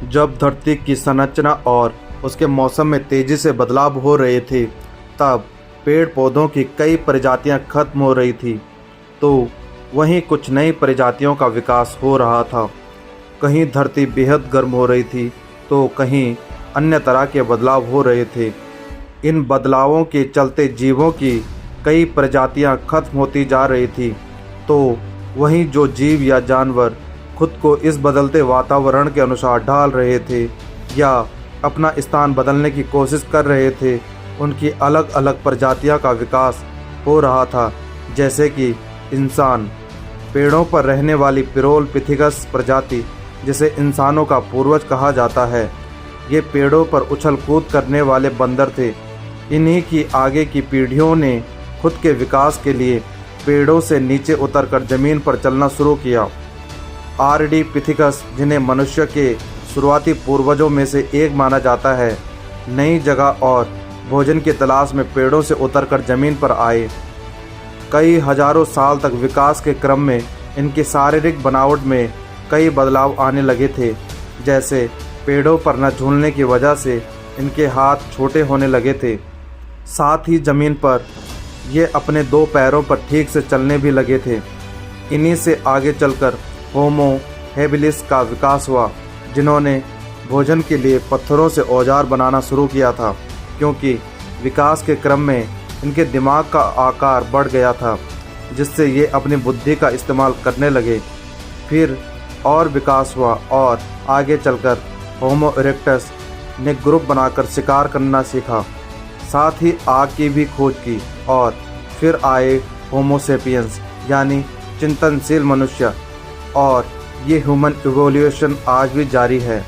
जब धरती की संरचना और उसके मौसम में तेजी से बदलाव हो रहे थे, तब पेड़ पौधों की कई प्रजातियां खत्म हो रही थी, तो वहीं कुछ नई प्रजातियों का विकास हो रहा था। कहीं धरती बेहद गर्म हो रही थी, तो कहीं अन्य तरह के बदलाव हो रहे थे। इन बदलावों के चलते जीवों की कई प्रजातियां खत्म होती जा रही थी, तो वहीं जो जीव या जानवर खुद को इस बदलते वातावरण के अनुसार ढाल रहे थे या अपना स्थान बदलने की कोशिश कर रहे थे, उनकी अलग अलग प्रजातियों का विकास हो रहा था। जैसे कि इंसान, पेड़ों पर रहने वाली पिरोलपिथिकस प्रजाति, जिसे इंसानों का पूर्वज कहा जाता है। ये पेड़ों पर उछल कूद करने वाले बंदर थे। इन्हीं की आगे की पीढ़ियों ने खुद के विकास के लिए पेड़ों से नीचे उतरकर जमीन पर चलना शुरू किया। आर्डिपिथिकस, जिन्हें मनुष्य के शुरुआती पूर्वजों में से एक माना जाता है, नई जगह और भोजन की तलाश में पेड़ों से उतरकर जमीन पर आए। कई हजारों साल तक विकास के क्रम में इनकी शारीरिक बनावट में कई बदलाव आने लगे थे। जैसे पेड़ों पर न झूलने की वजह से इनके हाथ छोटे होने लगे थे। साथ ही जमीन पर ये अपने दो पैरों पर ठीक से चलने भी लगे थे। इन्हीं से आगे चलकर होमो हेबिलिस का विकास हुआ, जिन्होंने भोजन के लिए पत्थरों से औजार बनाना शुरू किया था, क्योंकि विकास के क्रम में इनके दिमाग का आकार बढ़ गया था, जिससे ये अपनी बुद्धि का इस्तेमाल करने लगे। फिर और विकास हुआ और आगे चलकर होमो इरेक्टस ने ग्रुप बनाकर शिकार करना सीखा, साथ ही आग की भी खोज की। और फिर आए होमो सेपियंस, यानी चिंतनशील मनुष्य, और ये ह्यूमन इवोल्यूशन आज भी जारी है।